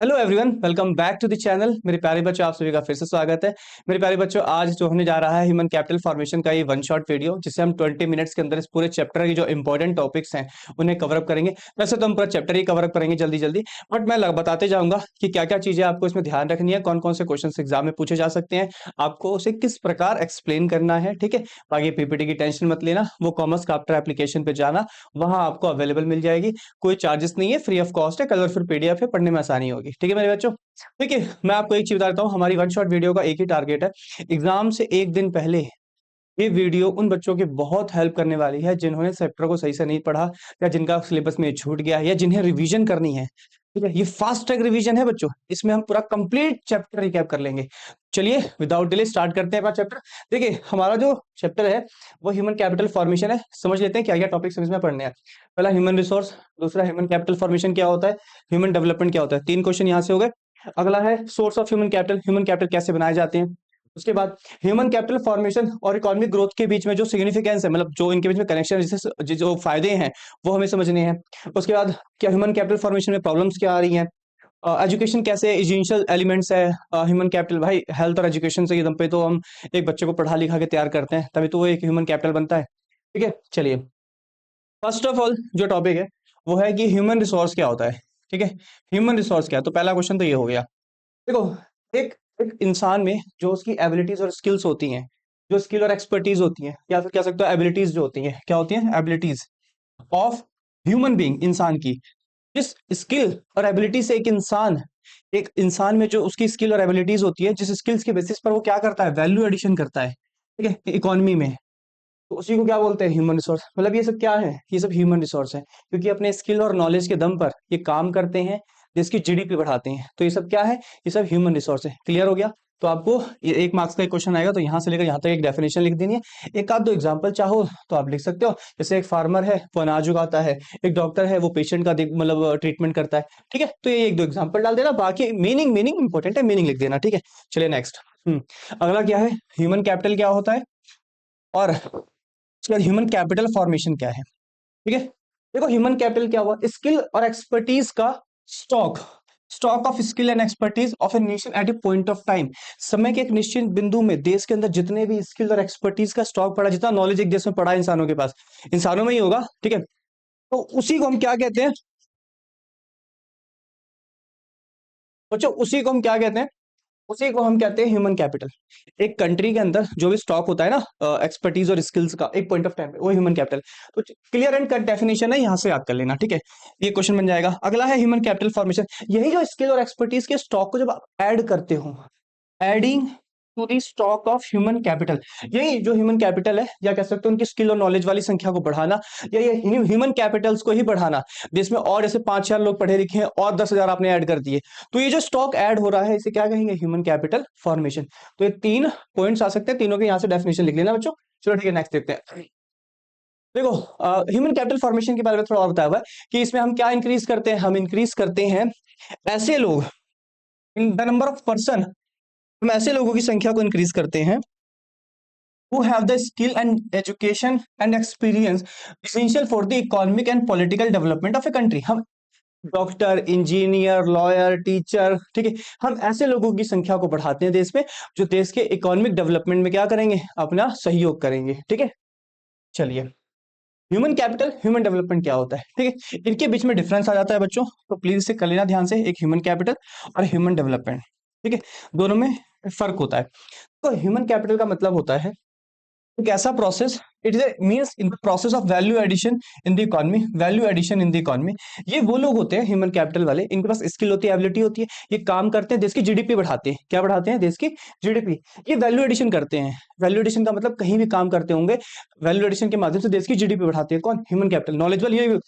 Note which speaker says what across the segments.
Speaker 1: Hello everyone, welcome back to the channel. मेरे प्यारे बच्चों, आप सभी का फिर से स्वागत है। मेरे प्यारे बच्चों, आज जो होने जा रहा है ह्यूमन कैपिटल फॉर्मेशन का ये वन शॉट वीडियो, जिसे हम 20 मिनट्स के अंदर इस पूरे चैप्टर की जो इंपॉर्टेंट टॉपिक्स हैं उन्हें कवर अप करेंगे। वैसे तो हम पूरा चैप्टर ही कवर अप करेंगे जल्दी जल्दी, बट मैं बताते जाऊंगा कि क्या क्या चीजें आपको इसमें ध्यान रखनी है, कौन कौन से क्वेश्चन एग्जाम में पूछे जा सकते हैं, आपको उसे किस प्रकार एक्सप्लेन करना है। ठीक है, बाकी पीपीटी की टेंशन मत लेना, वो कॉमर्स क्राफ्टर एप्लीकेशन पे जाना, वहां आपको अवेलेबल मिल जाएगी। कोई चार्जेस नहीं है, फ्री ऑफ कॉस्ट है, कलरफुल पीडीएफ है, पढ़ने में आसानी होगी। ठीक है मेरे बच्चों, देखिए मैं आपको एक चीज बता देता हूँ, हमारी वन शॉट वीडियो का एक ही टारगेट है। एग्जाम से एक दिन पहले ये वीडियो उन बच्चों की बहुत हेल्प करने वाली है जिन्होंने चैप्टर को सही से नहीं पढ़ा, या जिनका सिलेबस में छूट गया है, या जिन्हें रिवीजन करनी है। ठीक है, ये फास्ट ट्रैक रिवीजन है बच्चों, इसमें हम पूरा कंप्लीट चैप्टर रिकैप कर लेंगे। चलिए विदाउट डिले स्टार्ट करते हैं अपना चैप्टर। देखिए हमारा जो चैप्टर है वो ह्यूमन कैपिटल फॉर्मेशन है। समझ लेते हैं क्या क्या टॉपिक्स इसमें पढ़ने हैं। पहला ह्यूमन रिसोर्स, दूसरा ह्यूमन कैपिटल फॉर्मेशन क्या होता है, ह्यूमन डेवलपमेंट क्या होता है। 3 क्वेश्चन यहाँ से हो गए। अगला है source of human capital, human capital कैसे बनाए जाते हैं। उसके बाद ह्यूमन कैपिटल फॉर्मेशन और इकोनॉमिक ग्रोथ के बीच में जो सिग्निफिकेंस है, मतलब जो इनके बीच में कनेक्शन है, जिससे जो फायदे हैं वो हमें समझने हैं। उसके बाद क्या ह्यूमन कैपिटल फॉर्मेशन में प्रॉब्लम्स क्या आ रही हैं। एजुकेशन कैसे एसेंशियल एलिमेंट्स है ह्यूमन कैपिटल। भाई हेल्थ और एजुकेशन से दम पे तो हम एक बच्चे को पढ़ा लिखा के तैयार करते हैं, तभी तो वो एक ह्यूमन कैपिटल बनता है। ठीक है, चलिए फर्स्ट ऑफ ऑल जो टॉपिक है वो है कि ह्यूमन रिसोर्स क्या होता है। ठीक है, ह्यूमन रिसोर्स क्या है, तो पहला क्वेश्चन तो ये हो गया। देखो, एक एक इंसान में जो उसकी एबिलिटीज और स्किल्स होती हैं, जो स्किल और एक्सपर्टीज होती हैं, या फिर कह सकते हो एबिलिटीज जो होती हैं, क्या होती हैं एबिलिटीज ऑफ ह्यूमन बीइंग, इंसान की। जिस स्किल और एबिलिटी से एक इंसान में जो उसकी स्किल और एबिलिटीज होती है, जिस स्किल्स के बेसिस पर वो क्या करता है, वैल्यू एडिशन करता है। ठीक है, इकोनॉमी में, तो उसी को क्या बोलते हैं, ह्यूमन रिसोर्स। मतलब ये सब क्या है, ये सब ह्यूमन रिसोर्स है, क्योंकि अपने स्किल और नॉलेज के दम पर ये काम करते हैं, जिसकी जीडीपी बढ़ाते हैं। तो ये सब क्या है, ये सब ह्यूमन रिसोर्स है। क्लियर हो गया। तो आपको ये 1 मार्क्स का एक क्वेश्चन आएगा, तो यहाँ से लेकर यहाँ तक एक डेफिनेशन लिख देनी है। एक आध दो एग्जाम्पल चाहो तो आप लिख सकते हो। जैसे एक फार्मर है वो अनाज उगाता है, एक डॉक्टर है वो पेशेंट का मतलब ट्रीटमेंट करता है। ठीक है, तो ये 1 2 एग्जाम्पल डाल देना, बाकी मीनिंग मीनिंग इंपॉर्टेंट है, मीनिंग लिख देना। ठीक है, चलिए नेक्स्ट। अगला क्या है, ह्यूमन कैपिटल क्या होता है, और उसके बाद ह्यूमन कैपिटल फॉर्मेशन क्या है। ठीक है, देखो ह्यूमन कैपिटल क्या हुआ, स्किल और एक्सपर्टीज का stock, stock of skill and expertise of a nation eight A point of time. समय के एक निश्चित बिंदु में देश के अंदर जितने भी स्किल और एक्सपर्टीज का स्टॉक पड़ा, जितना नॉलेज एक देश में पड़ा है इंसानों के पास, इंसानों में ही होगा। ठीक है, तो उसी को हम क्या कहते हैं बच्चों, उसी को हम क्या कहते हैं, उसी को हम कहते हैं ह्यूमन कैपिटल। एक कंट्री के अंदर जो भी स्टॉक होता है ना एक्सपर्टीज और स्किल्स का, एक पॉइंट ऑफ टाइम पे, वो ह्यूमन कैपिटल। तो क्लियर एंड कट डेफिनेशन है, यहाँ से याद कर लेना। ठीक है, ये क्वेश्चन बन जाएगा। अगला है ह्यूमन कैपिटल फॉर्मेशन। यही जो स्किल और एक्सपर्टीज के स्टॉक को जब आप ऐड करते हो, adding to the stock of human capital, यही जो ह्यूमन कैपिटल है, या कह सकते हो उनकी स्किल और नॉलेज वाली संख्या को बढ़ाना, या ये ह्यूमन कैपिटल्स को ही बढ़ाना, जिसमें और जैसे 5 4 लोग पढ़े लिखे हैं और 10,000 आपने ऐड कर दिए, तो ये जो स्टॉक ऐड हो रहा है इसे क्या कहेंगे, ह्यूमन कैपिटल फॉर्मेशन। तो ये 3 पॉइंट्स आ सकते हैं, तीनों के यहाँ से डेफिनेशन लिख लेना बच्चों। चलो ठीक है, नेक्स्ट देखते हैं। देखो ह्यूमन कैपिटल फॉर्मेशन के बारे में थोड़ा और बताया हुआ है कि इसमें हम क्या इंक्रीज करते हैं, हम इंक्रीज करते हैं ऐसे लोग, in the number of person, हम ऐसे लोगों की संख्या को इंक्रीज करते हैं who have the skill and education and experience essential for the economic and political development of a country। हम डॉक्टर, इंजीनियर, लॉयर, टीचर, ठीक है, हम ऐसे लोगों की संख्या को बढ़ाते हैं देश में, जो देश के इकोनॉमिक डेवलपमेंट में क्या करेंगे, अपना सहयोग करेंगे। ठीक है, चलिए ह्यूमन कैपिटल ह्यूमन डेवलपमेंट क्या होता है। ठीक है, इनके बीच में डिफरेंस आ जाता है बच्चों, तो प्लीज इसे कर लेना ध्यान से, एक ह्यूमन कैपिटल और ह्यूमन डेवलपमेंट। ठीक है, दोनों में फर्क होता है। तो ह्यूमन कैपिटल का मतलब होता है एक ऐसा process, it is means in the process of value addition in the economy, value addition in the economy. ये वो लोग होते हैं ह्यूमन कैपिटल वाले, इनके पास स्किल होती है, एबिलिटी होती है, ये काम करते हैं, देश की जीडीपी बढ़ाते हैं। क्या बढ़ाते हैं, देश की जीडीपी। ये वैल्यू एडिशन करते हैं। वैल्यू एडिशन का मतलब कहीं भी काम करते होंगे, वैल्यू एडिशन के माध्यम से देश की जीडीपी बढ़ाते हैं। कौन, ह्यूमन कैपिटल। नॉलेजेबल, ये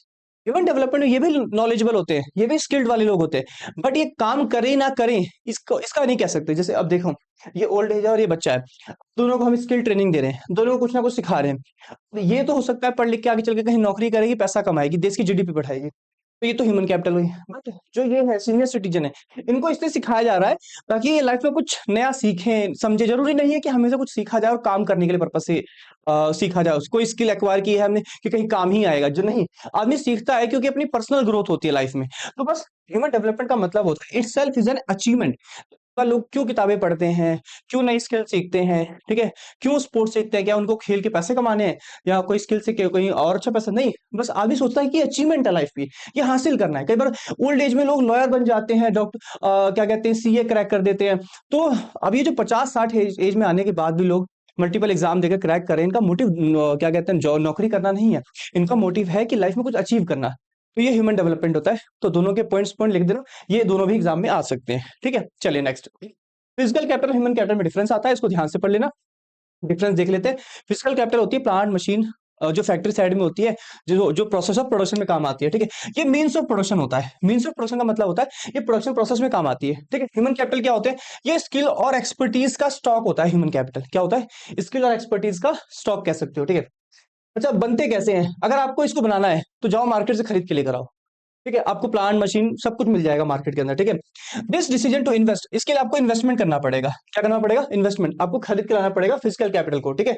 Speaker 1: ह्यूमन डेवलपमेंट में ये भी नॉलेजेबल होते हैं, ये भी स्किल्ड वाले लोग होते हैं, बट ये काम करें ना करें इसको, इसका नहीं कह सकते। जैसे अब देखो, ये ओल्ड एज है और ये बच्चा है, दोनों को हम स्किल ट्रेनिंग दे रहे हैं, दोनों को कुछ ना कुछ सिखा रहे हैं। तो ये तो हो सकता है पढ़ लिख के आगे चल के कहीं नौकरी करेगी, पैसा कमाएगी, देश की जीडीपी बढ़ाएगी, तो ये तो ह्यूमन कैपिटल हुई। बट जो ये है सीनियर सिटीजन है, इनको इसलिए सिखाया जा रहा है ताकि ये लाइफ में कुछ नया सीखें समझे। जरूरी नहीं है कि हमेशा कुछ सीखा जाए और काम करने के लिए पर्पज से सीखा जाए। कोई स्किल एक्वायर की है हमने कि कहीं काम ही आएगा, जो नहीं, आदमी सीखता है क्योंकि अपनी पर्सनल ग्रोथ होती है लाइफ में। तो बस ह्यूमन डेवलपमेंट का मतलब होता है it self is an achievement. लोग क्यों किताबें पढ़ते हैं, क्यों नई स्किल सीखते हैं, ठीक है, क्यों स्पोर्ट्स सीखते हैं, क्या उनको खेल के पैसे कमाने हैं या कोई स्किल सीख के कोई और अच्छा पैसा, नहीं, बस आदमी सोचता है कि अचीवमेंट है लाइफ की, ये हासिल करना है। कई बार ओल्ड एज में लोग लॉयर बन जाते हैं, डॉक्टर क्या कहते हैं सीए क्रैक कर देते हैं। तो अब ये जो 50-60 एज में आने के बाद भी लोग मल्टीपल एग्जाम देकर क्रैक करें, इनका मोटिव क्या कहते हैं जॉब नौकरी करना नहीं है, इनका मोटिव है कि लाइफ में कुछ अचीव करना। तो ये ह्यूमन डेवलपमेंट होता है। तो दोनों के पॉइंट लिख देना, ये दोनों भी एग्जाम में आ सकते हैं, ठीक है। चलिए next, physical capital human capital में डिफरेंस आता है, इसको ध्यान से पढ़ लेना। डिफरेंस देख लेते हैं। फिजिकल कैपिटल होती है प्लांट मशीन, जो फैक्ट्री साइड में होती है, जो प्रोसेस ऑफ प्रोडक्शन में काम आती है, ठीक है। ये मीन्स ऑफ प्रोडक्शन होता है। मीन्स ऑफ प्रोडक्शन का मतलब होता है ये प्रोडक्शन प्रोसेस में काम आती है, ठीक है। ह्यूमन कैपिटल क्या होते हैं, ये स्किल और एक्सपर्टीज का स्टॉक होता है। ह्यूमन कैपिटल क्या होता है, स्किल और एक्सपर्टीज का स्टॉक कह सकते हो, ठीक है। अच्छा, बनते कैसे हैं, अगर आपको इसको बनाना है तो जाओ मार्केट से खरीद के लेकर आओ, ठीक है। आपको प्लांट मशीन सब कुछ मिल जाएगा मार्केट के अंदर, ठीक है। दिस डिसीजन टू इन्वेस्ट, इसके लिए आपको इन्वेस्टमेंट करना पड़ेगा। क्या करना पड़ेगा, इन्वेस्टमेंट, आपको खरीद के लाना पड़ेगा फिजिकल कैपिटल को, ठीक है।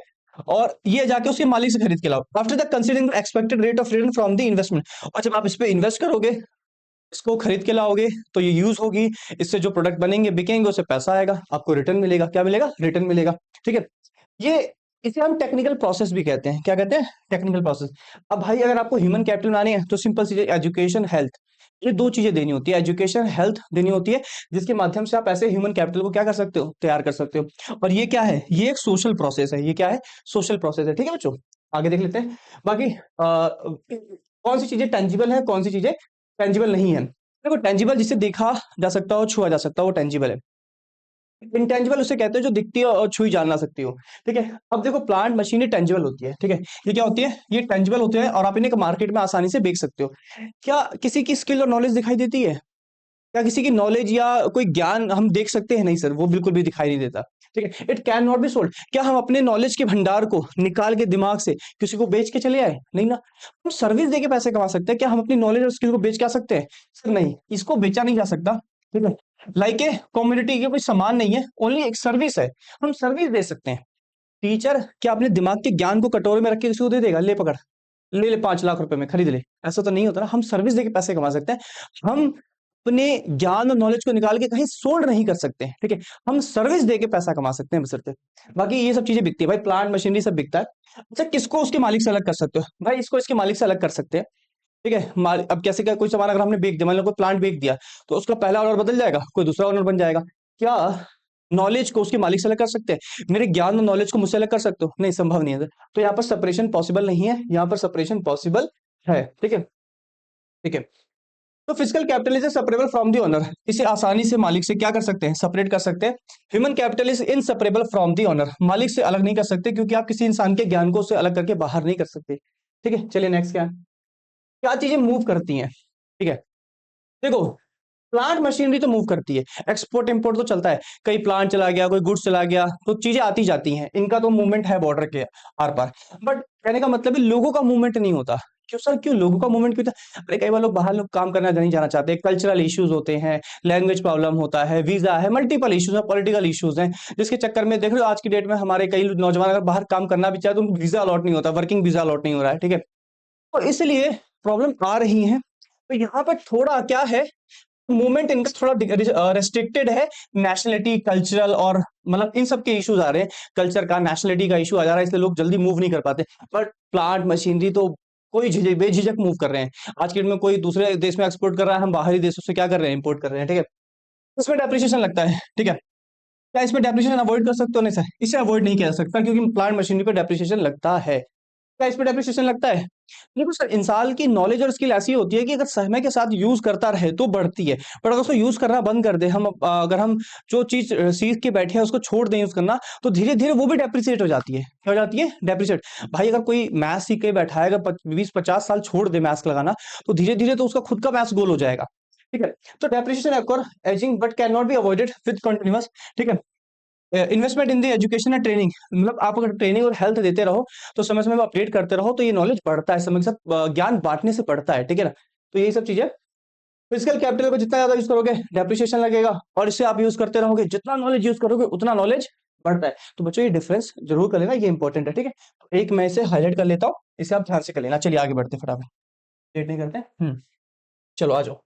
Speaker 1: और ये जाके उसके मालिक से खरीद के लाओ। After the considering expected rate of return from the investment, और जब आप इस पे इन्वेस्ट करोगे, इसको खरीद के लाओगे, तो ये यूज होगी, इससे जो प्रोडक्ट बनेंगे बिकेंगे, उससे पैसा आएगा, आपको रिटर्न मिलेगा। क्या मिलेगा, रिटर्न मिलेगा, ठीक है। ये इसे हम टेक्निकल प्रोसेस भी कहते हैं। क्या कहते हैं, टेक्निकल प्रोसेस। अब भाई अगर आपको ह्यूमन कैपिटल बनानी है तो सिंपल चीजें, एजुकेशन हेल्थ, ये दो चीजें देनी होती है। एजुकेशन हेल्थ देनी होती है, जिसके माध्यम से आप ऐसे ह्यूमन कैपिटल को क्या कर सकते हो, तैयार कर सकते हो। और ये क्या है, ये एक सोशल प्रोसेस है। ये क्या है, सोशल प्रोसेस है, ठीक है बच्चों। आगे देख लेते हैं। बाकी कौन सी चीजें टेंजिबल है, कौन सी चीजें टेंजिबल नहीं है। देखो, टेंजिबल जिसे देखा जा सकता हो, छुआ जा सकता हो, वो टेंजिबल है। इंटेंजिबल उसे कहते हैं जो दिखती है और छुई जान ना सकती हो, ठीक है। अब देखो, प्लांट मशीनें टेंजिबल होती है, ठीक है। ये क्या होती है, ये टेंजिबल होते हैं और आप इन्हें मार्केट में आसानी से बेच सकते हो। क्या किसी की स्किल और नॉलेज दिखाई देती है, क्या किसी की नॉलेज या कोई ज्ञान हम देख सकते हैं, नहीं सर, वो बिल्कुल भी दिखाई नहीं देता, ठीक है। It can not be sold, क्या हम अपने नॉलेज के भंडार को निकाल के दिमाग से किसी को बेच के चले आए, नहीं ना। हम सर्विस देके पैसे कमा सकते हैं, क्या हम अपनी नॉलेज और स्किल को बेच के आ सकते हैं, सर नहीं, इसको बेचा नहीं जा सकता, ठीक है। लाइक ए कम्युनिटी के कोई सामान नहीं है, ओनली एक सर्विस है, हम सर्विस दे सकते हैं। टीचर क्या अपने दिमाग के ज्ञान को कटोरे में रख के किसी को दे देगा, ले पकड़, ले ले 5 लाख रुपए में खरीद ले, ऐसा तो नहीं होता ना। हम सर्विस देके पैसे कमा सकते हैं। हम अपने ज्ञान और नॉलेज को निकाल के कहीं सोल्ड नहीं कर सकते, ठीक है। हम सर्विस देके पैसा कमा सकते हैं बशर्ते। बाकी ये सब चीजें बिकती है भाई, प्लांट मशीनरी सब बिकता है। अच्छा, किसको उसके मालिक से अलग कर सकते हो, भाई इसको इसके मालिक से अलग कर सकते हैं, ठीक है। अब कैसे, क्या कोई सामान अगर हमने बेच दिया, मान लो कोई प्लांट बेच दिया, तो उसका पहला ओनर बदल जाएगा, कोई दूसरा ओनर बन जाएगा। क्या नॉलेज को उसके मालिक से अलग कर सकते हैं, मेरे ज्ञान और नॉलेज को मुझसे अलग कर सकते हो, नहीं, संभव नहीं है। तो यहाँ पर सेपरेशन पॉसिबल नहीं है, यहाँ पर सेपरेशन पॉसिबल है, ठीक है, ठीक है। तो physical capital is separable from the owner, इसे आसानी से मालिक से क्या कर सकते हैं, सेपरेट कर सकते हैं। Human capital is inseparable from the owner, मालिक से अलग नहीं कर सकते, क्योंकि आप किसी इंसान के ज्ञान को उससे अलग करके बाहर नहीं कर सकते, ठीक है। चलिए नेक्स्ट, क्या क्या चीजें मूव करती हैं, ठीक है। देखो, प्लांट मशीनरी तो मूव करती है, एक्सपोर्ट इंपोर्ट तो चलता है, कई प्लांट चला गया, कोई गुड्स चला गया, तो चीजें आती जाती हैं, इनका तो मूवमेंट है बॉर्डर के आर पार। बट कहने का मतलब है लोगों का मूवमेंट नहीं होता। क्यों सर, क्यों लोगों का मूवमेंट क्यों होता है? अरे कई बार लोग बाहर लोग काम करना नहीं जाना चाहते, कल्चरल इश्यूज होते हैं, लैंग्वेज प्रॉब्लम होता है, वीजा है, मल्टीपल इश्यूज है, पॉलिटिकल इश्यूज हैं, जिसके चक्कर में देख लो आज की डेट में हमारे कई नौजवान अगर बाहर काम करना भी चाहे तो उनको वीजा अलॉट नहीं होता, वर्किंग वीजा अलॉट नहीं हो रहा है, ठीक है। तो इसलिए प्रॉब्लम आ रही है। तो यहाँ पर थोड़ा क्या है, मूवमेंट इनका थोड़ा रेस्ट्रिक्टेड है, नेशनलिटी, कल्चरल और मतलब इन सब के इश्यूज आ रहे हैं, कल्चर का, नेशनलिटी का इशू आ जा रहा है, इसलिए लोग जल्दी मूव नहीं कर पाते। बट प्लांट मशीनरी तो कोई झिझक बेझिझक मूव कर रहे हैं। आज के डेट में कोई दूसरे देश में एक्सपोर्ट कर रहा है, हम बाहरी देशों से क्या कर रहे हैं, इंपोर्ट कर रहे हैं, ठीक है। इसमें डेप्रिसिएशन लगता है, ठीक है। क्या इसमें डेप्रिसिएशन अवॉइड कर सकते हो, नहीं सर, इसे अवॉइड नहीं किया जा सकता, क्योंकि प्लांट मशीनरी पे डेप्रिसिएशन लगता है। क्या इसमें डेप्रिसिएशन लगता है? देखो सर, इंसान की नॉलेज और स्किल ऐसी होती है कि अगर समय के साथ यूज करता रहे तो बढ़ती है, पर अगर उसको यूज करना बंद कर दे, हम अगर हम जो चीज सीख के बैठे हैं उसको छोड़ दें यूज करना, तो धीरे धीरे वो भी डेप्रिसिएट हो जाती है। क्या हो जाती है? डेप्रिसिएट। भाई अगर कोई मैथ्स सीख के बैठा है, अगर 20-50 साल छोड़ दे मैथ्स लगाना, तो धीरे धीरे तो उसका खुद का मैथ्स गोल हो जाएगा, ठीक है। तो depreciation occur ageing but can not be avoided with continuous, ठीक है। Investment in the education and training, मतलब आप अगर ट्रेनिंग और हेल्थ देते रहो, तो समय समय में अपडेट करते रहो, तो ये नॉलेज बढ़ता है, समय के साथ ज्ञान बांटने से बढ़ता है, ठीक है ना। तो यही सब चीजें फिजिकल कैपिटल को जितना ज्यादा यूज करोगे डेप्रिसिएशन लगेगा, और इससे आप यूज करते रहोगे, जितना नॉलेज यूज करोगे उतना नॉलेज बढ़ता है। तो बच्चों ये डिफरेंस जरूर कर लेना, ये इंपॉर्टेंट है, ठीक है। तो एक मैं इसे हाईलाइट कर लेता हूँ, इसे आप ध्यान से कर लेना। चलिए आगे बढ़ते हैं फटाफट, लेट नहीं करते। चलो आ जाओ।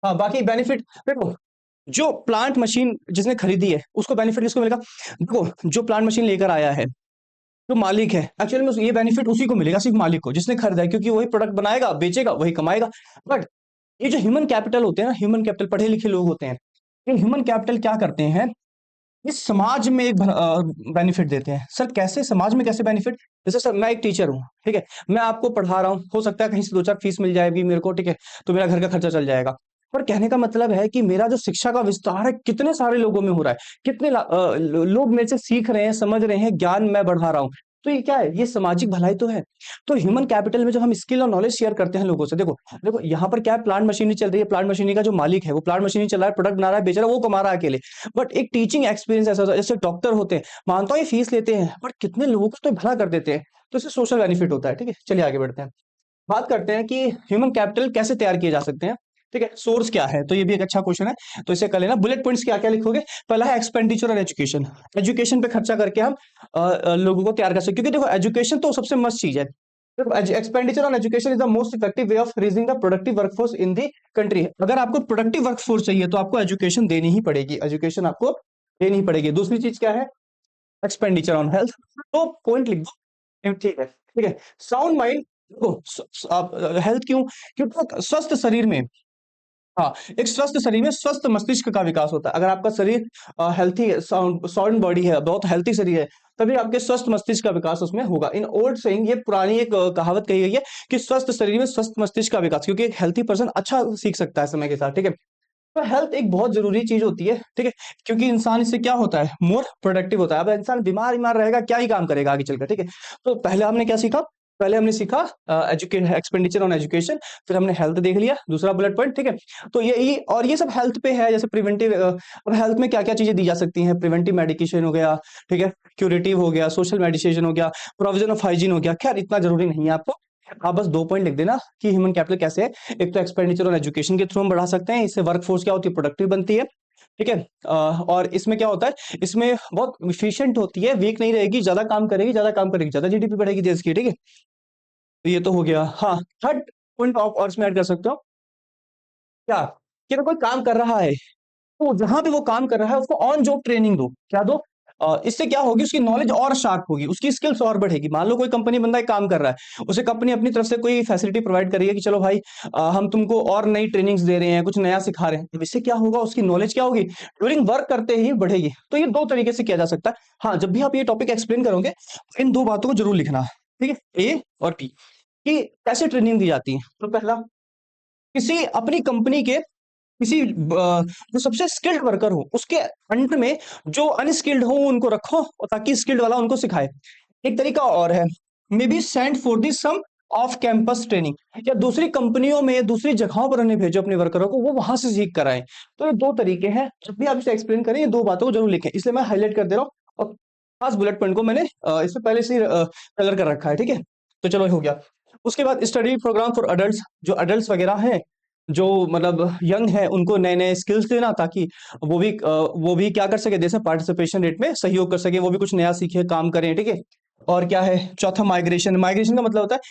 Speaker 1: हाँ बाकी बेनिफिट देखो, जो प्लांट मशीन जिसने खरीदी है उसको बेनिफिट किसको मिलेगा? देखो जो प्लांट मशीन लेकर आया है, जो मालिक है, एक्चुअली में ये बेनिफिट उसी को मिलेगा, सिर्फ मालिक को जिसने खरीदा है, क्योंकि वही प्रोडक्ट बनाएगा, बेचेगा, वही कमाएगा। बट ये जो ह्यूमन कैपिटल होते हैं ना, ह्यूमन कैपिटल पढ़े लिखे लोग होते हैं, ये ह्यूमन कैपिटल क्या करते हैं, इस समाज में एक बेनिफिट देते हैं। सर कैसे समाज में, कैसे बेनिफिट? जैसे सर मैं एक टीचर हूँ, ठीक है, मैं आपको पढ़ा रहा हूँ, हो सकता है कहीं से दो चार फीस मिल जाएगी मेरे को, ठीक है, तो मेरा घर का खर्चा चल जाएगा। पर कहने का मतलब है कि मेरा जो शिक्षा का विस्तार है कितने सारे लोगों में हो रहा है, कितने लोग मेरे से सीख रहे हैं, समझ रहे हैं, ज्ञान मैं बढ़ा रहा हूँ। तो ये क्या है, ये सामाजिक भलाई तो है। तो ह्यूमन कैपिटल में जब हम स्किल और नॉलेज शेयर करते हैं लोगों से, देखो देखो यहाँ पर क्या है, प्लांट मशीनरी चल रही है, प्लांट मशीनरी का जो मालिक है वो प्लांट मशीनरी चला रहा है, प्रोडक्ट बना रहा है, बेच रहा है, वो कमा रहा है अकेले। बट एक टीचिंग एक्सपीरियंस ऐसा होता है, जैसे डॉक्टर होते हैं, मानता हूँ ये फीस लेते हैं, बट कितने लोगों को तो भला कर देते हैं, तो इससे सोशल बेनिफिट होता है, ठीक है। चलिए आगे बढ़ते हैं, बात करते हैं कि ह्यूमन कैपिटल कैसे तैयार किए जा सकते हैं, ठीक है, सोर्स क्या है, तो ये भी एक अच्छा क्वेश्चन है, तो इसे कर लेना। बुलेट पॉइंट्स क्या क्या लिखोगे? पहला है एक्सपेंडिचर और एजुकेशन, एजुकेशन पे खर्चा करके हम लोगों को तैयार कर सकते हैं, क्योंकि देखो एजुकेशन तो सबसे मस्त चीज है। Expenditure on education is the most effective way of raising the productive workforce in the country. अगर आपको प्रोडक्टिव वर्कफोर्स चाहिए तो आपको एजुकेशन देनी ही पड़ेगी, एजुकेशन आपको देनी ही पड़ेगी। दूसरी चीज क्या है? एक्सपेंडिचर ऑन हेल्थ, तो पॉइंट लिख दो, ठीक है, ठीक है। साउंड माइंड, देखो आप हेल्थ क्यों, क्योंकि स्वस्थ शरीर में, हाँ, एक स्वस्थ शरीर में स्वस्थ मस्तिष्क का विकास होता है। अगर आपका शरीर हेल्थी साउंड साउंड बॉडी है, बहुत हेल्थी शरीर है, तभी आपके स्वस्थ मस्तिष्क का विकास उसमें होगा। इन ओल्ड सेइंग, ये पुरानी एक कहावत कही गई है कि स्वस्थ शरीर में स्वस्थ मस्तिष्क का विकास, क्योंकि एक हेल्थी पर्सन अच्छा सीख सकता है समय के साथ, ठीक है। तो हेल्थ एक बहुत जरूरी चीज होती है, ठीक है, क्योंकि इंसान इससे क्या होता है, मोर प्रोडक्टिव होता है। अब इंसान बीमार बीमार रहेगा, क्या ही काम करेगा आगे चलकर, ठीक है। तो पहले हमने क्या सीखा? पहले हमने सीखा एजुकेशन, एक्सपेंडिचर ऑन एजुकेशन, फिर हमने हेल्थ देख लिया, दूसरा बुलेट पॉइंट, ठीक है। तो ये और ये सब हेल्थ पे है, जैसे प्रिवेंटिव, अब हेल्थ में क्या क्या चीजें दी जा सकती हैं, प्रिवेंटिव मेडिकेशन हो गया, ठीक है, क्यूरेटिव हो गया, सोशल मेडिकेशन हो गया, प्रोविजन ऑफ हाइजीन हो गया। खैर इतना जरूरी नहीं है आपको, आप बस दो पॉइंट लिख देना कि ह्यूमन कैपिटल कैसे है। एक तो एक्सपेंडिचर और एजुकेशन के थ्रू हम बढ़ा सकते हैं, इससे वर्कफोर्स क्या होती है, प्रोडक्टिव बनती है, ठीक है। और इसमें क्या होता है, इसमें बहुत इफिशियंट होती है, वीक नहीं रहेगी, ज्यादा काम करेगी, ज्यादा काम करेगी, ज्यादा जीडीपी बढ़ेगी देश की, ठीक है। तो ये तो हो गया। हाँ, थर्ड पॉइंट आप और इसमें ऐड कर सकते हो, क्या, कि अगर कोई काम कर रहा है तो जहां पे वो काम कर रहा है उसको ऑन जॉब ट्रेनिंग दो, क्या दो? इससे क्या होगी, उसकी नॉलेज और शार्प होगी, उसकी स्किल्स और बढ़ेगी। मान लो कोई कंपनी, बंदा एक काम कर रहा है, उसे कंपनी अपनी तरफ से कोई फैसिलिटी प्रोवाइड करी है कि चलो भाई हम तुमको और नई ट्रेनिंग्स दे रहे हैं, कुछ नया सिखा रहे हैं, तो इससे क्या होगा, उसकी नॉलेज क्या होगी, ड्यूरिंग वर्क करते ही बढ़ेगी। तो ये दो तरीके से किया जा सकता है। हाँ, जब भी आप ये टॉपिक एक्सप्लेन करोगे इन दो बातों को जरूर लिखना, ठीक है, ए और टी, कि कैसे ट्रेनिंग दी जाती है। तो पहला, किसी अपनी कंपनी के किसी जो सबसे स्किल्ड वर्कर हो उसके अंडर में जो अनस्किल्ड हो उनको रखो, और ताकि स्किल्ड वाला उनको सिखाए। एक तरीका और है, may be send for the some of campus training, या दूसरी कंपनियों में, दूसरी जगहों पर उन्हें भेजो अपने वर्करों को, वो वहां से सीख कर आए। तो ये दो तरीके हैं, जब भी आप इसे एक्सप्लेन करें ये दो बातों को जरूर लिखें, इसलिए मैं हाईलाइट कर दे रहा हूँ। और खास बुलेट पॉइंट को मैंने इससे पहले से कलर कर रखा है, ठीक है। तो चलो ये हो गया। उसके बाद स्टडी प्रोग्राम फॉर अडल्ट, जो अडल्ट वगैरह हैं, जो मतलब यंग है, उनको नए नए स्किल्स देना, ताकि वो भी क्या कर सके, जैसे पार्टिसिपेशन रेट में सहयोग कर सके, वो भी कुछ नया सीखे, काम करें, ठीक है। और क्या है, चौथा माइग्रेशन, माइग्रेशन का मतलब होता है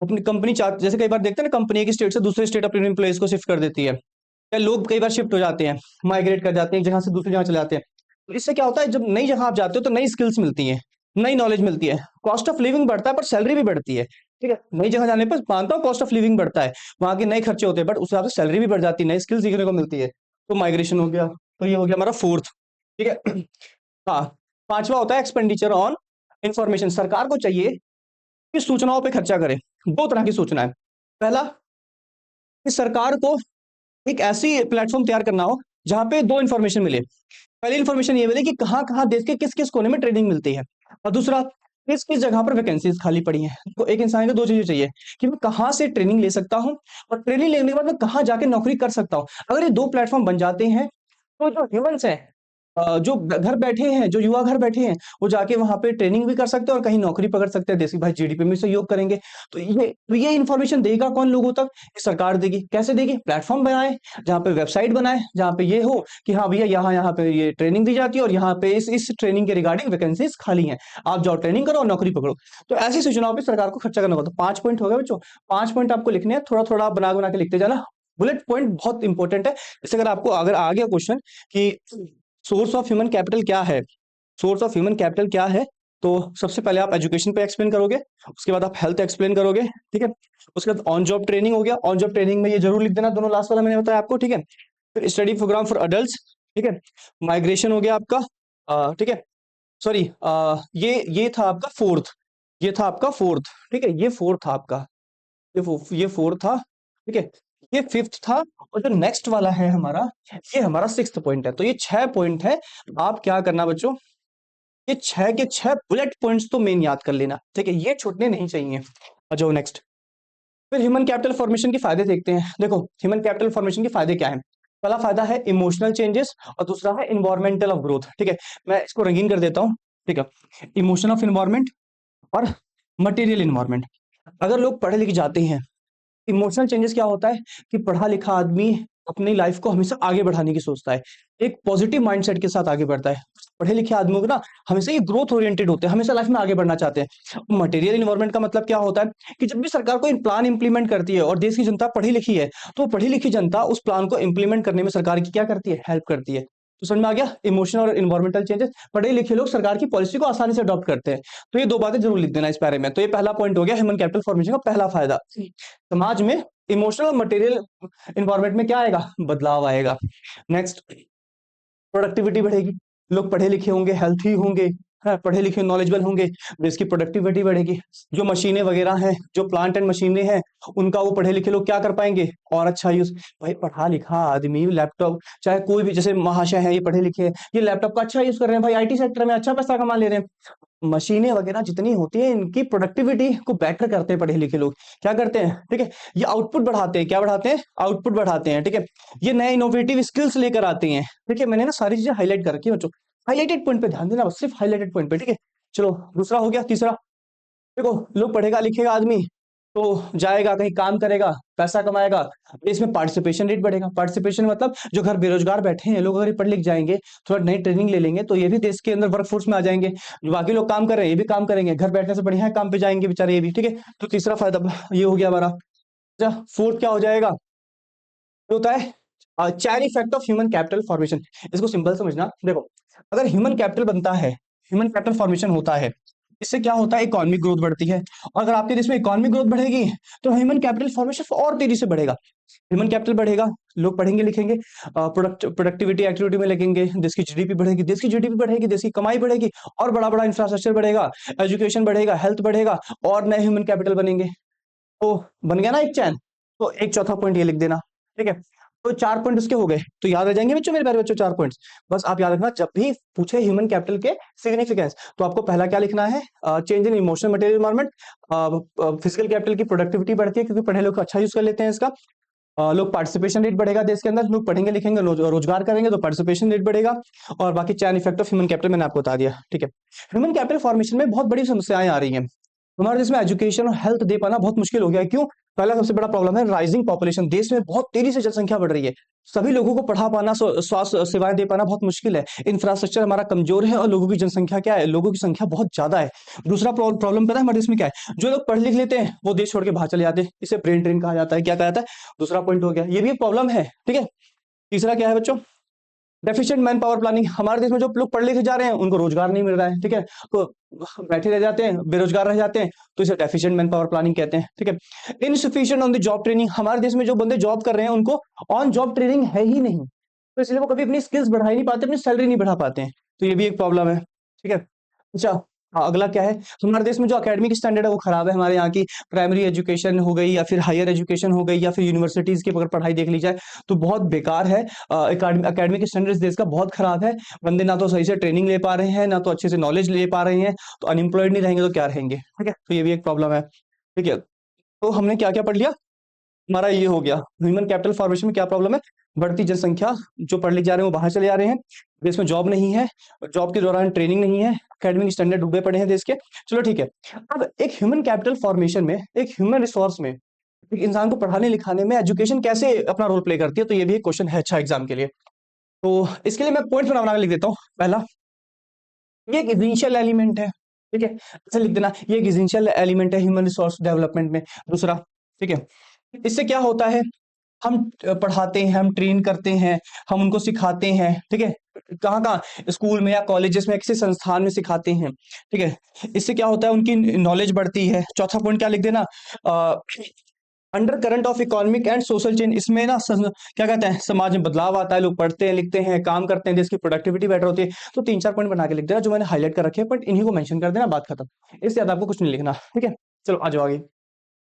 Speaker 1: अपनी कंपनी जैसे कई बार देखते हैं ना, कंपनी एक स्टेट से दूसरे स्टेट अपने एम्प्लॉइज को शिफ्ट कर देती है, या लोग कई बार शिफ्ट हो जाते हैं, माइग्रेट कर जाते हैं, एक जगह से दूसरी जगह चले जाते हैं। तो इससे क्या होता है, जब नई जगह आप जाते हो तो नई स्किल्स मिलती हैं, नई नॉलेज मिलती है, कॉस्ट ऑफ लिविंग बढ़ता है, पर सैलरी भी बढ़ती है, ठीक है। नई जगह जाने पर मानता हूँ कॉस्ट ऑफ लिविंग बढ़ता है, वहां के नए खर्चे होते हैं, बट उस हिसाब से सैलरी भी बढ़ जाती है, नई स्किल सीखने को मिलती है। तो माइग्रेशन हो गया, तो ये हो गया हमारा फोर्थ, ठीक है। हाँ, पांचवा होता है एक्सपेंडिचर ऑन इंफॉर्मेशन। सरकार को चाहिए कि सूचनाओं पे खर्चा करे। दो तरह की सूचना है, पहला कि सरकार को एक ऐसी प्लेटफॉर्म तैयार करना हो जहां पे दो इन्फॉर्मेशन मिले। पहली इन्फॉर्मेशन ये मिले कि कहाँ कहाँ देश के किस किस कोने में ट्रेनिंग मिलती है, और दूसरा किस किस जगह पर वैकेंसीज खाली पड़ी हैं। तो एक इंसान को दो चीजें चाहिए, कि मैं कहाँ से ट्रेनिंग ले सकता हूँ, और ट्रेनिंग लेने के बाद मैं कहाँ जाके नौकरी कर सकता हूँ। अगर ये दो प्लेटफॉर्म बन जाते हैं तो जो ह्यूमंस हैं जो घर बैठे हैं, जो युवा घर बैठे हैं, वो जाके वहाँ पे ट्रेनिंग भी कर सकते हैं और कहीं नौकरी पकड़ सकते हैं। देश की भाई जीडीपी में सहयोग करेंगे। तो ये इन्फॉर्मेशन देगा कौन लोगों तक? ये सरकार देगी। कैसे देगी? प्लेटफॉर्म बनाए, जहाँ पे वेबसाइट बनाए, जहाँ पे ये हो कि हाँ भैया यहाँ यहाँ पे ये ट्रेनिंग दी जाती है और यहाँ पे इस ट्रेनिंग के रिगार्डिंग वैकेंसीज खाली हैं, आप जाओ ट्रेनिंग करो और नौकरी पकड़ो। तो ऐसी सूचनाओं पे सरकार को खर्चा करना होगा। तो 5 पॉइंट हो गए बच्चों। 5 पॉइंट आपको लिखने हैं, थोड़ा थोड़ा बना बना के लिखते जाना। बुलेट पॉइंट बहुत इंपॉर्टेंट है। जैसे अगर आ गया क्वेश्चन कि सोर्स ऑफ ह्यूमन कैपिटल क्या है, सोर्स ऑफ ह्यूमन कैपिटल क्या है, तो सबसे पहले आप एजुकेशन पे एक्सप्लेन करोगे, उसके बाद आप हेल्थ एक्सप्लेन करोगे, ठीक है। उसके बाद ऑन जॉब ट्रेनिंग हो गया। ऑन जॉब ट्रेनिंग में ये जरूर लिख देना, दोनों लास्ट वाला मैंने बताया आपको, ठीक है। फिर स्टडी प्रोग्राम फॉर अडल्ट, ठीक है। माइग्रेशन हो गया आपका, ठीक है। सॉरी, ये था आपका फोर्थ, ये था आपका फोर्थ, ठीक है। ये फोर्थ था आपका, ये फोर्थ था, ठीक है। ये फिफ्थ था। और जो नेक्स्ट वाला है हमारा, ये हमारा सिक्स्थ पॉइंट है। तो ये 6 पॉइंट है। आप क्या करना बच्चों, ये 6 के 6 बुलेट पॉइंट्स तो मेन याद कर लेना, ठीक है, ये छूटने नहीं चाहिए। आ जाओ नेक्स्ट। फिर ह्यूमन कैपिटल फॉर्मेशन के फायदे देखते हैं। देखो ह्यूमन कैपिटल फॉर्मेशन के फायदे क्या है। पहला फायदा है इमोशनल चेंजेस और दूसरा है इन्वायरमेंटल ऑफ ग्रोथ, ठीक है। मैं इसको रंगीन कर देता हूँ, ठीक है। इमोशन ऑफ इन्वायरमेंट और मटेरियल इन्वायरमेंट। अगर लोग पढ़े लिखे जाते हैं, इमोशनल चेंजेस क्या होता है कि पढ़ा लिखा आदमी अपनी लाइफ को हमेशा आगे बढ़ाने की सोचता है, एक पॉजिटिव माइंडसेट के साथ आगे बढ़ता है। पढ़े लिखे आदमियों को ना हमेशा ये ग्रोथ ओरिएंटेड होते हैं, हमेशा लाइफ में आगे बढ़ना चाहते हैं। मटेरियल इन्वायरमेंट का मतलब क्या होता है कि जब भी सरकार कोई प्लान इंप्लीमेंट करती है और देश की जनता पढ़ी लिखी है, तो पढ़ी लिखी जनता उस प्लान को इंप्लीमेंट करने में सरकार की क्या करती है, हेल्प करती है। तो समझ में आ गया, इमोशनल और इन्वायरमेंटल चेंजेस। पढ़े लिखे लोग सरकार की पॉलिसी को आसानी से अडॉप्ट करते हैं। तो ये दो बातें जरूर लिख देना इस बारे में। तो ये पहला पॉइंट हो गया ह्यूमन कैपिटल फॉर्मेशन का पहला फायदा। समाज में इमोशनल और मटेरियल इन्वायरमेंट में क्या आएगा, बदलाव आएगा। नेक्स्ट, प्रोडक्टिविटी बढ़ेगी। लोग पढ़े लिखे होंगे, हेल्थी होंगे, है, पढ़े लिखे नॉलेजेबल होंगे, तो इसकी प्रोडक्टिविटी बढ़ेगी। जो मशीनें वगैरह हैं, जो प्लांट एंड मशीनें हैं, उनका वो पढ़े लिखे लोग क्या कर पाएंगे, और अच्छा यूज। भाई पढ़ा लिखा आदमी लैपटॉप, चाहे कोई भी, जैसे महाशय है ये पढ़े लिखे हैं, ये लैपटॉप का अच्छा यूज कर रहे हैं, भाई आईटी सेक्टर में अच्छा पैसा कमा ले रहे हैं। मशीनें वगैरह जितनी होती है, इनकी प्रोडक्टिविटी को बेटर करते हैं पढ़े लिखे लोग। क्या करते हैं, ठीक है, ये आउटपुट बढ़ाते हैं। क्या बढ़ाते हैं, आउटपुट बढ़ाते हैं, ठीक है। ये नए इनोवेटिव स्किल्स लेकर आते हैं, ठीक है। मैंने ना सारी चीजें हाईलाइट कर रखी है बच्चों, हाईलाइटेड पॉइंट पे ध्यान देना, बस सिर्फ हाईलाइटेड पॉइंट पे, ठीक है। चलो दूसरा हो गया। तीसरा, देखो लोग पढ़ेगा लिखेगा आदमी तो जाएगा कहीं काम करेगा, पैसा कमाएगा, इसमें पार्टिसिपेशन रेट बढ़ेगा। पार्टिसिपेशन मतलब जो घर बेरोजगार बैठे हैं लोग, अगर ये पढ़ लिख जाएंगे, थोड़ा नई ट्रेनिंग ले लेंगे, तो ये भी देश के अंदर वर्कफोर्स में आ जाएंगे। जो बाकी लोग काम कर रहे हैं ये भी काम करेंगे, घर बैठने से बढ़िया है, काम पे जाएंगे बेचारे ये भी, ठीक है। तो तीसरा फायदा ये हो गया हमारा। अच्छा, फोर्थ क्या हो जाएगा, ये होता है chain effect of human capital formation. इसको सिंपल समझना, देखो अगर ह्यूमन कैपिटल बनता है, ह्यूमन कैपिटल फॉर्मेशन होता है, इससे क्या होता है, इकोनॉमिक ग्रोथ बढ़ती है। और अगर आपके देश में इकोनॉमिक ग्रोथ बढ़ेगी, तो ह्यूमन कैपिटल फॉर्मेशन और तेजी से बढ़ेगा। ह्यूमन कैपिटल बढ़ेगा, लोग पढ़ेंगे लिखेंगे, प्रोडक्टिविटी एक्टिविटी में लगेंगे, देश की जीडीपी बढ़ेगी, देश की जीडीपी बढ़ेगी, देश की कमाई बढ़ेगी, और बड़ा बड़ा इंफ्रास्ट्रक्चर बढ़ेगा, एजुकेशन बढ़ेगा, हेल्थ बढ़ेगा, और नए ह्यूमन कैपिटल बनेंगे। तो बन गया ना एक चैन। तो एक चौथा पॉइंट ये लिख देना, ठीक है। तो 4 पॉइंट उसके हो गए, तो याद रह जाएंगे बच्चों, मेरे प्यारे बच्चों 4 पॉइंट्स। बस आप याद रखना, जब भी पूछे ह्यूमन कैपिटल के सिग्निफिकेंस, तो आपको पहला क्या लिखना है, change in emotional material environment. Physical capital की प्रोडक्टिविटी बढ़ती है क्योंकि पढ़े लोग अच्छा यूज कर लेते हैं इसका। लोग पार्टिसिपेशन रेट बढ़ेगा देश के अंदर, लोग पढ़ेंगे लिखेंगे रोजगार करेंगे तो पार्टिसिपेशन रेट बढ़ेगा। और बाकी चैन इफेक्ट ऑफ ह्यूमन कैपिटल मैंने आपको बता दिया, ठीक है। ह्यूमन कैपिटल फॉर्मेशन में बहुत बड़ी समस्याएं आ रही हैं हमारे देश में। एजुकेशन और हेल्थ दे पाना बहुत मुश्किल हो गया है। क्यों? पहला सबसे बड़ा प्रॉब्लम है राइजिंग पॉपुलेशन। देश में बहुत तेजी से जनसंख्या बढ़ रही है, सभी लोगों को पढ़ा पाना, स्वास्थ्य सेवाएं दे पाना बहुत मुश्किल है। इंफ्रास्ट्रक्चर हमारा कमजोर है और लोगों की जनसंख्या क्या है, लोगों की संख्या बहुत ज्यादा है। दूसरा प्रॉब्लम पता है हमारे देश में क्या है, जो लोग पढ़ लिख लेते हैं वो देश छोड़ के बाहर चले जाते हैं, इसे ब्रेन ड्रेन कहा जाता है। क्या कहा जाता है, दूसरा पॉइंट हो गया, ये भी एक प्रॉब्लम है, ठीक है। तीसरा क्या है बच्चों, डेफिशिएंट मैन पावर प्लानिंग। हमारे देश में जो लोग पढ़ लिखे जा रहे हैं उनको रोजगार नहीं मिल रहा है, ठीक है। तो बैठे रह जाते हैं, बेरोजगार रह जाते हैं, तो इसे डेफिशिएंट मैन पावर प्लानिंग कहते हैं, ठीक है। Insufficient on the job training. हमारे देश में जो बंदे जॉब कर रहे हैं उनको ऑन जॉब ट्रेनिंग है ही नहीं, तो इसलिए वो कभी अपनी स्किल्स बढ़ा ही नहीं पाते, अपनी सैलरी नहीं बढ़ा पाते हैं। तो ये भी एक प्रॉब्लम है, ठीक है। अच्छा, हाँ, अगला क्या है, हमारे देश में जो एकेडमिक स्टैंडर्ड है वो खराब है। हमारे यहाँ की प्राइमरी एजुकेशन हो गई या फिर हायर एजुकेशन हो गई या फिर यूनिवर्सिटीज की अगर पढ़ाई देख ली जाए तो बहुत बेकार है। एकेडमिक स्टैंडर्ड्स देश का बहुत खराब है। बंदे ना तो सही से ट्रेनिंग ले पा रहे हैं, ना तो अच्छे से नॉलेज ले पा रहे हैं, तो अनएम्प्लॉयड नहीं रहेंगे तो क्या रहेंगे, ठीक है। तो ये भी एक प्रॉब्लम है, ठीक है। तो हमने क्या क्या पढ़ लिया, हमारा ये हो गया ह्यूमन कैपिटल फॉर्मेशन में क्या प्रॉब्लम है, बढ़ती जनसंख्या, जो पढ़ लिख जा रहे हैं वो बाहर चले जा रहे हैं, देश में जॉब नहीं है, जॉब के दौरान ट्रेनिंग नहीं है, एकेडमिक स्टैंडर्ड डूबे पड़े हैं देश के। चलो ठीक है। अब एक ह्यूमन कैपिटल फॉर्मेशन में, एक ह्यूमन रिसोर्स में, एक इंसान को पढ़ाने लिखाने में एजुकेशन कैसे अपना रोल प्ले करती है, तो ये भी एक क्वेश्चन है अच्छा एग्जाम के लिए। तो इसके लिए मैं पॉइंट बना बना के लिख देता हूँ। पहला, ये एक एसेंशियल एलिमेंट है, ठीक है, ऐसे लिख देना, ये एक एसेंशियल एलिमेंट है ह्यूमन रिसोर्स डेवलपमेंट में। दूसरा, ठीक है, इससे क्या होता है, हम पढ़ाते हैं, हम ट्रेन करते हैं, हम उनको सिखाते हैं, ठीक है, कहाँ कहाँ, स्कूल में या कॉलेजेस में, किसी संस्थान में सिखाते हैं, ठीक है। इससे क्या होता है, उनकी नॉलेज बढ़ती है। चौथा पॉइंट क्या लिख देना, under current of economic and social change, इसमें ना क्या कहते हैं, समाज में बदलाव आता है, लोग पढ़ते हैं, लिखते हैं, काम करते हैं, देश की प्रोडक्टिविटी बेटर होती है। तो 3-4 पॉइंट बना के लिख देना जो मैंने हाईलाइट कर रखे हैं, बट इन्हीं को मेंशन कर देना, बात खत्म। इससे ज्यादा आपको कुछ नहीं लिखना, ठीक है। चलो आ जाओ आगे।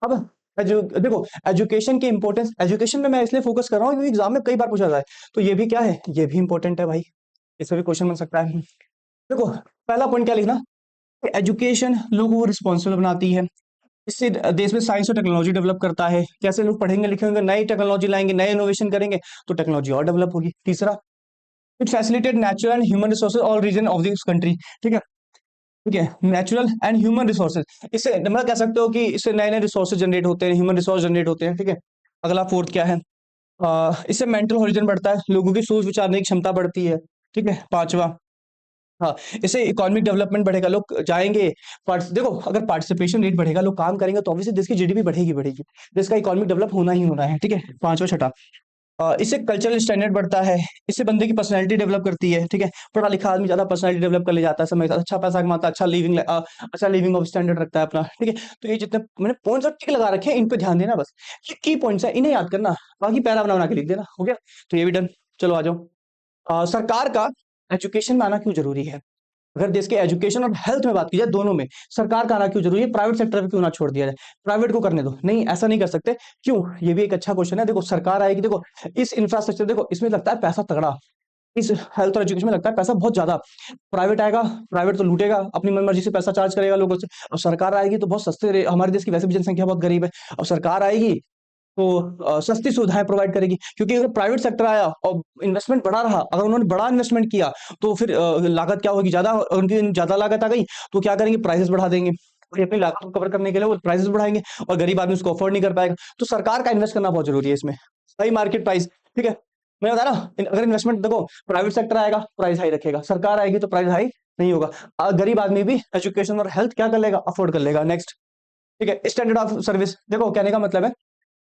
Speaker 1: अब देखो, एजुकेशन की इंपॉर्टेंस, एजुकेशन में मैं इसलिए फोकस कर रहा हूँ क्योंकि एग्जाम में कई बार पूछा जाता है, तो ये भी क्या है, ये भी इंपॉर्टेंट है भाई, इसमें भी क्वेश्चन बन सकता है। देखो, पहला पॉइंट क्या लिखना, एजुकेशन लोगों को रिस्पॉन्सिबल बनाती है, इससे देश में साइंस और टेक्नोलॉजी डेवलप करता है। कैसे लोग पढ़ेंगे लिखेंगे, नई टेक्नोलॉजी लाएंगे, नए इनोवेशन करेंगे, तो टेक्नोलॉजी और डेवलप होगी। तीसरा, it facilitate natural and human resources all region of this country, ठीक है, ठीक है, नेचुरल एंड ह्यूमन रिसोर्सेज, इससे मतलब कह सकते हो कि इससे नए नए रिसोर्सेज जनरेट होते हैं, ह्यूमन रिसोर्स जनरेट होते हैं, ठीक है। अगला फोर्थ क्या है, इससे मेंटल हॉरिजन बढ़ता है, लोगों की सोच विचारने की क्षमता बढ़ती है, ठीक है। पांचवा, हाँ, इससे इकोनॉमिक डेवलपमेंट बढ़ेगा, लोग जाएंगे, देखो अगर पार्टिसिपेशन रेट बढ़ेगा, लोग काम करेंगे, तो ऑब्वियसली देश की जीडीपी बढ़ेगी बढ़ेगी, देश का इकोनॉमिक डेवलप होना ही होना है, ठीक है। पांचवा, छठा, इससे कल्चरल स्टैंडर्ड बढ़ता है, इससे बंदे की पर्सनैलिटी डेवलप करती है, ठीक है। पढ़ा लिखा आदमी ज्यादा पर्सनैलिटी डेवलप कर ले जाता है, समय के साथ अच्छा पैसा कमाता है, अच्छा लिविंग ऑफ स्टैंडर्ड रखता है अपना, ठीक है। तो ये जितने मैंने पॉइंट्स टिक लगा रखे हैं, इन पे ध्यान देना बस, ये की पॉइंट्स है, इन्हें याद करना, बाकी पैरा बना बना के लिख देना, हो गया। तो ये भी डन। चलो आ जाओ, सरकार का एजुकेशन में आना क्यों जरूरी है, अगर देश के एजुकेशन और हेल्थ में बात की जाए, दोनों में सरकार का आना क्यों जरूरी है, प्राइवेट सेक्टर पे क्यों ना छोड़ दिया जाए, प्राइवेट को करने दो, नहीं ऐसा नहीं कर सकते, क्यों, ये भी एक अच्छा क्वेश्चन है। देखो सरकार आएगी, देखो इस इंफ्रास्ट्रक्चर, देखो इसमें लगता है पैसा तगड़ा, इस हेल्थ और एजुकेशन में लगता है पैसा बहुत ज्यादा, प्राइवेट आएगा, प्राइवेट तो लूटेगा, अपनी मनमर्जी से पैसा चार्ज करेगा लोगों से। अब सरकार आएगी तो बहुत सस्ते हमारे देश की वैसे भी जनसंख्या बहुत गरीब है, अब सरकार आएगी तो सस्ती सुविधाएं प्रोवाइड करेगी, क्योंकि अगर प्राइवेट सेक्टर आया और इन्वेस्टमेंट बढ़ा रहा, अगर उन्होंने बड़ा इन्वेस्टमेंट किया, तो फिर लागत क्या होगी, ज्यादा, उनकी ज्यादा लागत आ गई, तो क्या करेंगे, प्राइसेस बढ़ा देंगे, और अपनी लागत को कवर करने के लिए वो प्राइसेस बढ़ाएंगे, और गरीब आदमी उसको अफोर्ड नहीं कर पाएगा। तो सरकार का इन्वेस्ट करना बहुत जरूरी है इसमें, सही मार्केट प्राइस, ठीक है। मैं बता ना, अगर इन्वेस्टमेंट देखो, प्राइवेट सेक्टर आएगा प्राइस हाई रखेगा, सरकार आएगी तो प्राइस हाई नहीं होगा, गरीब आदमी भी एजुकेशन और हेल्थ क्या कर लेगा, अफोर्ड कर लेगा। नेक्स्ट, ठीक है, स्टैंडर्ड ऑफ सर्विस, देखो कहने का मतलब है,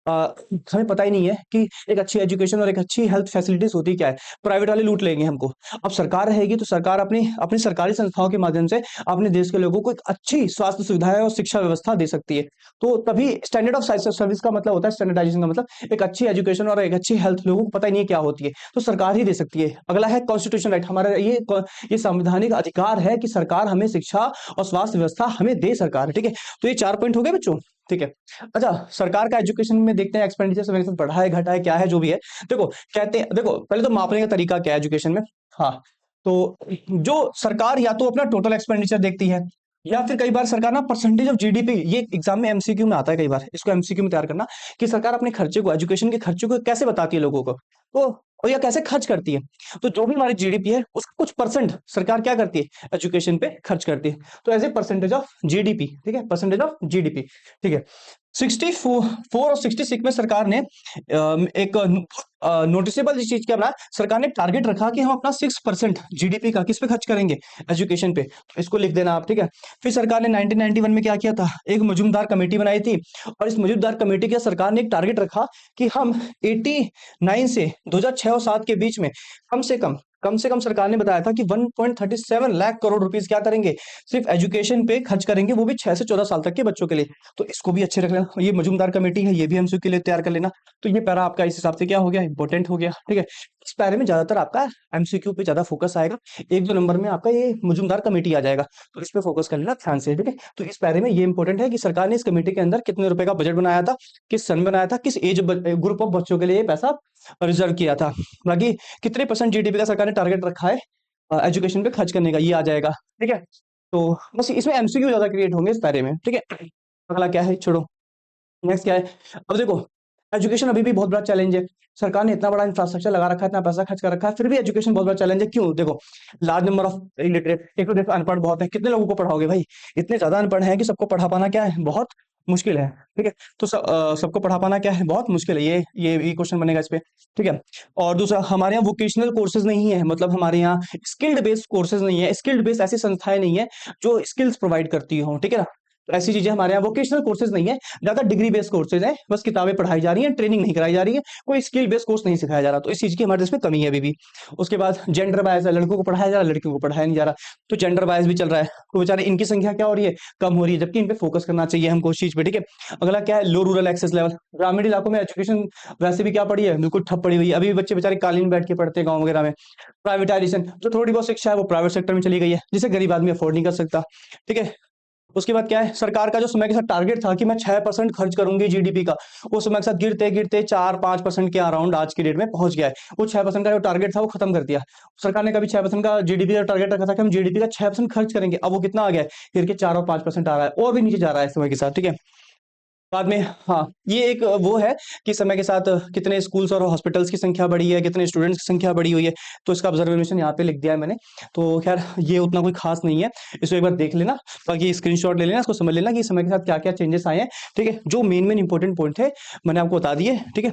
Speaker 1: आ, हमें पता ही नहीं है कि एक अच्छी एजुकेशन और एक अच्छी हेल्थ फैसिलिटीज होती क्या है, प्राइवेट वाले लूट लेंगे हमको। अब सरकार रहेगी तो सरकार अपनी अपनी सरकारी संस्थाओं के माध्यम से अपने देश के लोगों को एक अच्छी स्वास्थ्य सुविधाएं और शिक्षा व्यवस्था दे सकती है। तो तभी स्टैंडर्ड ऑफ सर्विस का मतलब होता है, स्टैंडर्डाइजेशन का मतलब एक अच्छी एजुकेशन और एक अच्छी हेल्थ लोगों को पता ही नहीं है क्या होती है, तो सरकार ही दे सकती है। अगला है कॉन्स्टिट्यूशन राइट, हमारा ये संवैधानिक अधिकार है कि सरकार हमें शिक्षा और स्वास्थ्य व्यवस्था हमें दे, सरकार, ठीक है। तो ये 4 पॉइंट हो गए बच्चों, ठीक है। अच्छा, सरकार का एजुकेशन में देखते हैं एक्सपेंडिचर मेरे साथ बढ़ा है घटा है क्या है जो भी है। देखो कहते हैं, देखो पहले तो मापने का तरीका क्या है एजुकेशन में, हाँ, तो जो सरकार या तो अपना टोटल एक्सपेंडिचर देखती है, या फिर कई बार सरकार ना परसेंटेज ऑफ जीडीपी, ये एग्जाम में एमसीक्यू में आता है कई बार, इसको एमसीक्यू में तैयार करना, कि सरकार अपने खर्चे को, एजुकेशन के खर्चे को कैसे बताती है लोगों को, तो और या कैसे खर्च करती है। तो जो भी हमारी जीडीपी है उसका कुछ परसेंट सरकार क्या करती है, एजुकेशन पे खर्च करती है, तो as a percentage of GDP, ठीक है, परसेंटेज ऑफ जीडीपी, ठीक है। 64 और 66 में सरकार ने एक नोटिसेबल चीज क्या बना, सरकार ने टारगेट रखा कि हम अपना 6% जीडीपी का किस पे खर्च करेंगे, एजुकेशन पे, तो इसको लिख देना आप, ठीक है। फिर सरकार ने 1991 में क्या किया था, एक मजूमदार कमेटी बनाई थी, और इस मजूमदार कमेटी के सरकार ने एक टारगेट रखा कि हम 89 से 2006 और 7 के बीच में कम से कम सरकार ने बताया था कि 1.37 लाख करोड़ रुपीस क्या करेंगे, सिर्फ एजुकेशन पे खर्च करेंगे, वो भी 6 से 14 साल तक के बच्चों के लिए। तो इसको भी अच्छे रख लेना, ये मजूमदार कमेटी है, ये भी एमसीक्यू के लिए तैयार कर लेना। तो ये पैरा आपका इस हिसाब से क्या हो गया, इंपॉर्टेंट हो गया, ठीक है। इस पैरे में ज्यादातर आपका एमसीक्यू पे ज्यादा फोकस आएगा, 1-2 नंबर में आपका ये मजूमदार कमेटी आ जाएगा, तो इस पे फोकस कर लेना ध्यान से, ठीक है। तो इस पैरे में ये इंपॉर्टेंट है कि सरकार ने इस कमेटी के अंदर कितने रुपए का बजट बनाया था, किस सन बनाया था, किस एज ग्रुप ऑफ बच्चों के लिए ये पैसा रिजर्व किया था। बाकी कितने परसेंट जीडीपी का सरकार ने टारगेट रखा है एजुकेशन पे खर्च करने का, ये आ जाएगा, ठीक है। तो बस इसमें एमसीक्यू ज्यादा क्रिएट होंगे इस बारे में, ठीक है। अगला क्या है, छोड़ो, नेक्स्ट क्या है, अब देखो एजुकेशन अभी भी बहुत बड़ा चैलेंज है। सरकार ने इतना बड़ा इंफ्रास्ट्रक्चर लगा रखा है, इतना पैसा खर्च कर रखा है, फिर भी एजुकेशन बहुत बड़ा चैलेंज है। क्यों? देखो, लार्ज नंबर ऑफ इलिटरेट, एक तो देखो अनपढ़ बहुत है, कितने लोगों को पढ़ाओगे भाई? इतने ज्यादा अनपढ़ हैं कि सबको पढ़ा पाना क्या है, बहुत मुश्किल है। ठीक है, तो सबको पढ़ा पाना क्या है, बहुत मुश्किल है। ये क्वेश्चन बनेगा इस पे। ठीक है, और दूसरा, हमारे यहाँ वोकेशनल कोर्सेज नहीं है, मतलब हमारे यहाँ स्किल्ड बेस्ड कोर्सेज नहीं है, स्किल्ड बेस्ड ऐसी संस्थाएं नहीं है जो स्किल्स प्रोवाइड करती हो। ठीक है ना, तो ऐसी चीजें हमारे यहाँ वोकेशनल कोर्सेज नहीं है, ज्यादा डिग्री बेस्ड कोर्सेज है, बस किताबें पढ़ाई जा रही हैं, ट्रेनिंग नहीं कराई जा रही है, कोई स्किल बेस्ड कोर्स नहीं सिखाया जा रहा, तो इस चीज की हमारे देश में कमी है अभी भी। उसके बाद जेंडर बायस है, लड़कों को पढ़ाया जा रहा है, लड़कियों को पढ़ाया नहीं जा रहा, तो जेंडर बायस भी चल रहा है। तो बेचारे इनकी संख्या क्या हो रही है, कम हो रही है, जबकि इन पे फोकस करना चाहिए हमको उस चीज पे। ठीक है, अगला क्या है, लो रूरल एक्सेस लेवल। ग्रामीण इलाकों में एजुकेशन वैसे भी क्या पड़ी है, बिल्कुल ठप पड़ी हुई है। अभी भी बच्चे बेचारे कालीन में बैठ के पढ़ते हैं गाँव वगैरह में। प्राइवेटाइजेशन, जो थोड़ी बहुत शिक्षा है वो प्राइवेट सेक्टर में चली गई है, जिसे गरीब आदमी अफोर्ड नहीं कर सकता। ठीक है, उसके बाद क्या है, सरकार का जो समय के साथ टारगेट था कि मैं 6% खर्च करूंगी जीडीपी का, वो समय के साथ गिरते गिरते 4-5% के अराउंड आज की डेट में पहुंच गया है। वो 6% का जो टारगेट था वो खत्म कर दिया सरकार ने। कभी 6% का जीडीपी का टारगेट रखा था कि हम जीडीपी का 6% खर्च करेंगे, अब वो कितना आ गया है, गिर के 4 और 5% आ रहा है, और भी नीचे जा रहा है समय के साथ। ठीक है, बाद में हाँ, ये एक वो है कि समय के साथ कितने स्कूल्स और हॉस्पिटल्स की संख्या बढ़ी है, कितने स्टूडेंट्स की संख्या बढ़ी हुई है, तो इसका ऑब्जर्वेशन यहाँ पे लिख दिया है मैंने। तो खैर ये उतना कोई खास नहीं है, इसको एक बार देख लेना, बाकी स्क्रीनशॉट ले लेना, इसको समझ लेना कि समय के साथ क्या क्या चेंजेस आए हैं। ठीक है, जो मेन मेन इंपॉर्टेंट पॉइंट थे मैंने आपको बता दिए। ठीक है,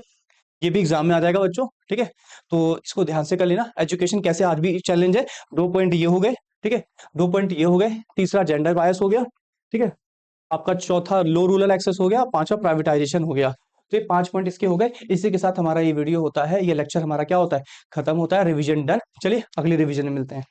Speaker 1: ये भी एग्जाम में आ जाएगा बच्चों। ठीक है, तो इसको ध्यान से कर लेना। एजुकेशन कैसे आज भी चैलेंज है, 2 पॉइंट ये हो गए। ठीक है, 2 पॉइंट ये हो गए, तीसरा जेंडर बायस हो गया। ठीक है, आपका चौथा लो रूरल एक्सेस हो गया, पांचवा प्राइवेटाइजेशन हो गया। तो ये 5 पॉइंट इसके हो गए। इसी के साथ हमारा ये वीडियो होता है, ये लेक्चर हमारा क्या होता है, खत्म होता है। Revision done. चलिए अगली रिवीजन में मिलते हैं।